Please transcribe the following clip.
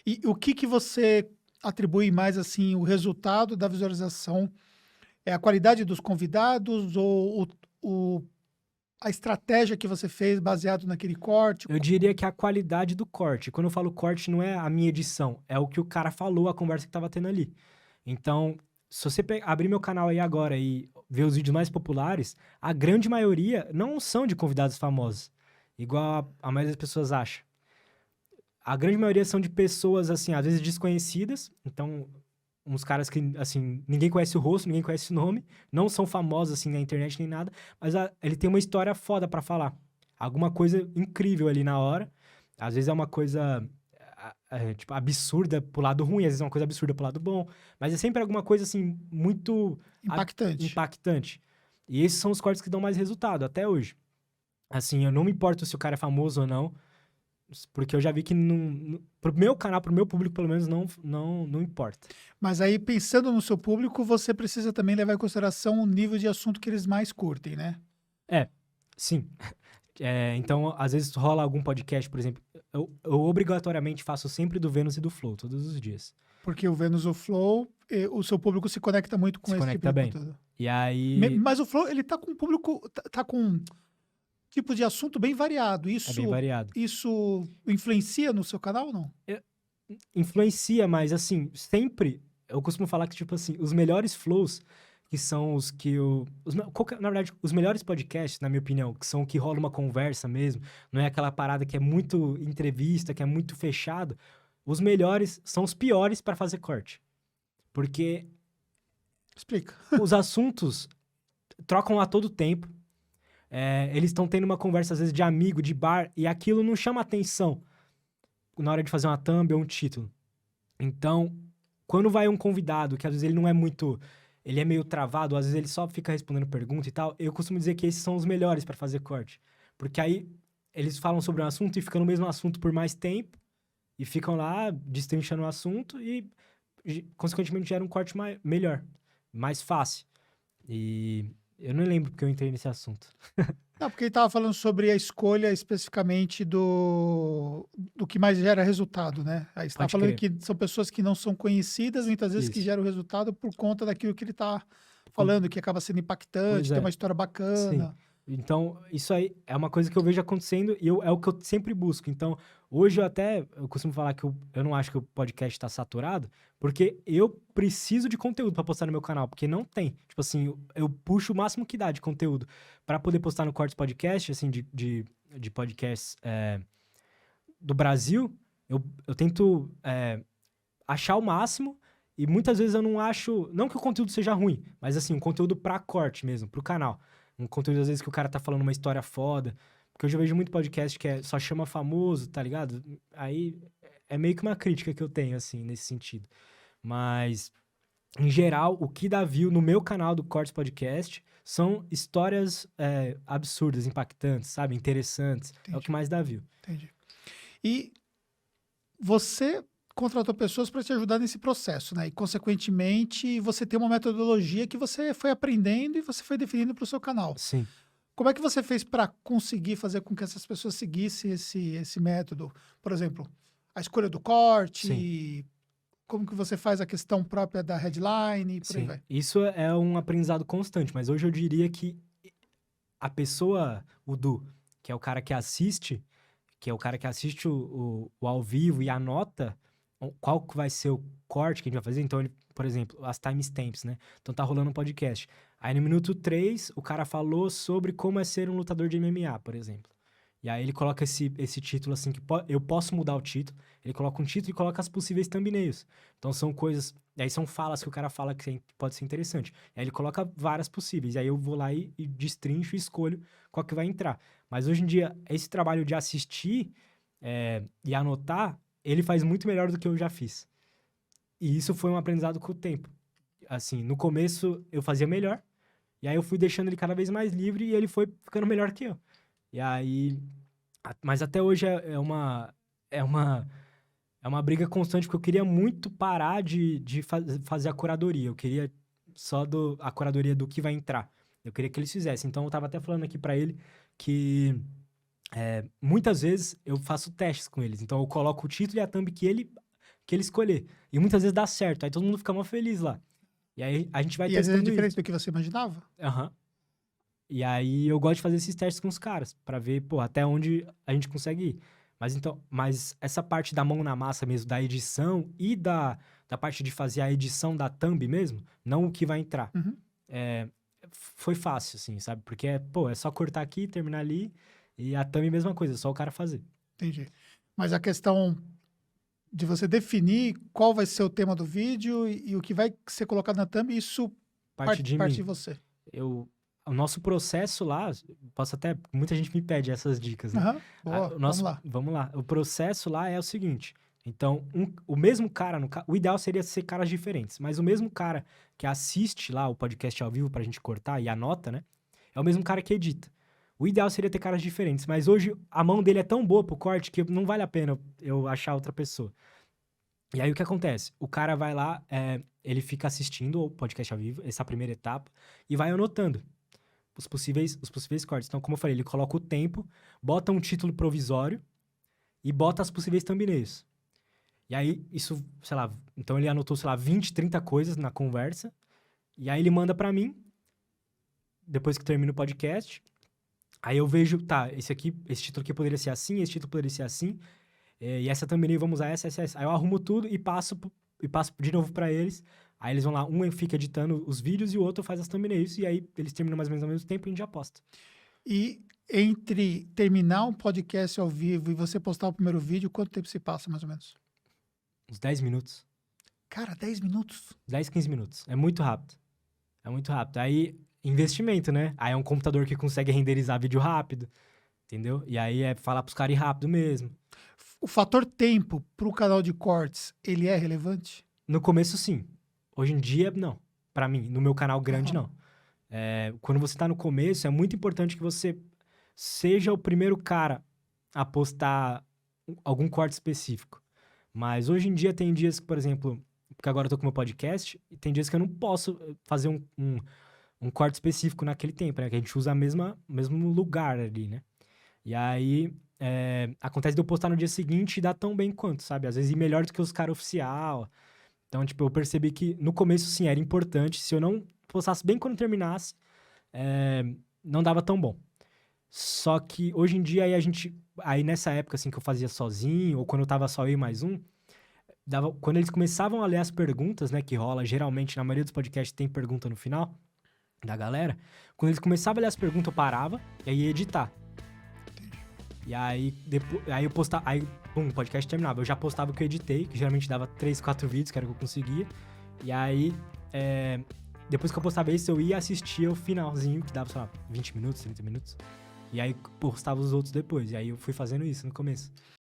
E o que você atribui mais, assim, o resultado da visualização? É a qualidade dos convidados ou a estratégia que você fez baseado naquele corte? Eu diria que a qualidade do corte. Quando eu falo corte, não é a minha edição, é o que o cara falou, a conversa que tava tendo ali. Então, se você abrir meu canal aí agora e ver os vídeos mais populares, a grande maioria não são de convidados famosos, igual a maioria das pessoas acha. A grande maioria são de pessoas, assim, às vezes desconhecidas. Então, uns caras que, assim, ninguém conhece o rosto, ninguém conhece o nome, não são famosos, assim, na internet nem nada, mas ele tem uma história foda pra falar. Alguma coisa incrível ali na hora. Às vezes é uma coisa, tipo, absurda pro lado ruim, às vezes é uma coisa absurda pro lado bom, mas é sempre alguma coisa, assim, muito Impactante. impactante. E esses são os cortes que dão mais resultado, até hoje. Assim, eu não me importo se o cara é famoso ou não, porque eu já vi que pro meu canal, pro meu público, pelo menos, não importa. Mas aí, pensando no seu público, você precisa também levar em consideração o nível de assunto que eles mais curtem, né? É, sim. Então, às vezes rola algum podcast, por exemplo. Eu obrigatoriamente faço sempre do Vênus e do Flow, todos os dias. Porque o Venus, o Flow, o seu público se conecta muito com Se esse tipo conecta de bem. conteúdo. E aí, Mas o Flow, ele tá com um público, tá com um tipo de assunto bem variado. é bem variado. Isso influencia no seu canal ou não? Eu- Influencia, mas assim, sempre. Eu costumo falar que, tipo assim, os melhores flows, que são os que eu. Na verdade, os melhores podcasts, na minha opinião, que são que rola uma conversa mesmo, não é aquela parada que é muito entrevista, que é muito fechado. Os melhores são os piores para fazer corte. Porque Explica. os assuntos trocam a todo tempo. Eles estão tendo uma conversa, às vezes, de amigo, de bar, e aquilo não chama atenção na hora de fazer uma thumb ou um título. Então, quando vai um convidado, que às vezes ele não é muito. Ele é meio travado, às vezes ele só fica respondendo pergunta e tal, eu costumo dizer que esses são os melhores para fazer corte. Porque aí eles falam sobre um assunto e ficam no mesmo assunto por mais tempo, e ficam lá destrinchando o assunto e, consequentemente, gera um corte melhor, mais fácil. E eu não lembro porque eu entrei nesse assunto. Não, porque ele estava falando sobre a escolha especificamente do que mais gera resultado, né? Aí você está Pode falando crer. que são pessoas que não são conhecidas, muitas vezes que Isso. geram resultado por conta daquilo que ele está Com- falando, que acaba sendo Pois impactante, tem é. uma história Sim. bacana. Então, isso aí é uma coisa que eu vejo acontecendo e é o que eu sempre busco. Então, hoje eu costumo falar que eu não acho que o podcast está saturado, porque eu preciso de conteúdo para postar no meu canal, porque não tem. Tipo assim, eu puxo o máximo que dá de conteúdo para poder postar no Cortes Podcast, assim, de podcasts do Brasil. Eu tento achar o máximo e muitas vezes eu não acho. Não que o conteúdo seja ruim, mas assim, um conteúdo pra corte mesmo, pro canal. Um conteúdo, às vezes, que o cara tá falando uma história foda. Porque eu já vejo muito podcast que só chama famoso, tá ligado? Aí é meio que uma crítica que eu tenho, assim, nesse sentido. Mas, em geral, o que dá view no meu canal do Cortes Podcast são histórias absurdas, impactantes, sabe? Interessantes. É o que Entendi, mais dá view. entendi. E você contratou pessoas para te ajudar nesse processo, né? E, consequentemente, você tem uma metodologia que você foi aprendendo e você foi definindo para o seu canal. Sim. Como é que você fez para conseguir fazer com que essas pessoas seguissem esse método? Por exemplo, a escolha do Sim. corte, como que você faz a questão própria da headline e por aí Sim, vai. isso é um aprendizado constante, mas hoje eu diria que a pessoa, o Du, que é o cara que assiste, que é o cara que assiste o ao vivo e anota qual que vai ser o corte que a gente vai fazer. Então, ele, por exemplo, as timestamps, né? Então tá rolando um podcast. Aí no minuto 3, o cara falou sobre como é ser um lutador de MMA, por exemplo. E aí ele coloca esse título assim, que eu posso mudar o título. Ele coloca um título e coloca as possíveis thumbnails. Então são coisas. E aí são falas que o cara fala que pode ser interessante. E aí ele coloca várias possíveis. E aí eu vou lá e destrincho e escolho qual que vai entrar. Mas hoje em dia, esse trabalho de assistir e anotar, ele faz muito melhor do que eu já fiz. E isso foi um aprendizado com o tempo. Assim, no começo eu fazia melhor. E aí eu fui deixando ele cada vez mais livre e ele foi ficando melhor que eu. E aí. Mas até hoje é uma, é uma briga constante, porque eu queria muito parar de fazer a curadoria. Eu queria só a curadoria do que vai entrar. Eu queria que eles fizessem. Então eu tava até falando aqui pra ele que muitas vezes eu faço testes com eles. Então eu coloco o título e a thumb que ele que ele escolher. E muitas vezes dá certo, aí todo mundo fica mó feliz lá. E aí a gente vai E às vezes é testando diferente isso. do que você imaginava? Aham. E aí eu gosto de fazer esses testes com os caras, pra ver, pô, até onde a gente consegue ir. Mas essa parte da mão na massa mesmo, da edição e da parte de fazer a edição da thumb mesmo, não o que vai entrar. Uhum. Foi fácil, assim, sabe? Porque, pô, é só cortar aqui, terminar ali, e a thumb mesma coisa, é só o cara fazer. Entendi. Mas a questão de você definir qual vai ser o tema do vídeo e o que vai ser colocado na thumb, isso Parte de parte mim. de você. O nosso processo lá, posso até, muita gente me pede essas dicas, né? Aham, boa, vamos lá. Vamos lá. O processo lá é o seguinte. Então, o mesmo cara, o ideal seria ser caras diferentes, mas o mesmo cara que assiste lá o podcast ao vivo pra gente cortar e anota, né? É o mesmo cara que edita. O ideal seria ter caras diferentes, mas hoje a mão dele é tão boa pro corte que não vale a pena eu achar outra pessoa. E aí o que acontece? O cara vai lá, ele fica assistindo o podcast ao vivo, essa primeira etapa, e vai anotando os possíveis cortes. Então, como eu falei, ele coloca o tempo, bota um título provisório e bota as possíveis thumbnails. E aí, isso, sei lá, então ele anotou, sei lá, 20, 30 coisas na conversa, e aí ele manda pra mim, depois que termina o podcast, aí eu vejo, tá, esse título aqui poderia ser assim, esse título poderia ser assim, e essa thumbnail vamos usar essa. Aí eu arrumo tudo e passo de novo pra eles. Aí eles vão lá, um fica editando os vídeos e o outro faz as thumbnails. E aí eles terminam mais ou menos ao mesmo tempo e a gente já posta. E entre terminar um podcast ao vivo e você postar o primeiro vídeo, quanto tempo se passa, mais ou menos? Uns 10 minutos. Cara, 10 minutos? 10, 15 minutos. É muito rápido. É muito rápido. Aí, investimento, né? Aí é um computador que consegue renderizar vídeo rápido. Entendeu? E aí é falar pros caras ir rápido mesmo. O fator tempo pro canal de cortes, ele é relevante? No começo, sim. Hoje em dia, não. Pra mim, no meu canal grande, Aham. não. Quando você tá no começo, é muito importante que você seja o primeiro cara a postar algum corte específico. Mas hoje em dia tem dias que, por exemplo, porque agora eu tô com o meu podcast, e tem dias que eu não posso fazer um corte específico naquele tempo, né? Que a gente usa o mesmo lugar ali, né? E aí, acontece de eu postar no dia seguinte e dar tão bem quanto, sabe? Às vezes ir melhor do que os caras oficial. Então, tipo, eu percebi que no começo, sim, era importante. Se eu não postasse bem quando terminasse, não dava tão bom. Só que hoje em dia, aí nessa época, assim, que eu fazia sozinho, ou quando eu tava só eu e mais um, quando eles começavam a ler as perguntas, né, que rola, geralmente, na maioria dos podcasts tem pergunta no final da galera. Quando eles começavam a ler as perguntas, eu parava e aí ia editar. E aí, aí eu postava, o podcast terminava. Eu já postava o que eu editei, que geralmente dava 3, 4 vídeos, que era o que eu conseguia. E aí, depois que eu postava esse, eu ia assistir o finalzinho, que dava, sei lá, 20 minutos, 30 minutos. E aí, postava os outros depois. E aí, eu fui fazendo isso no começo.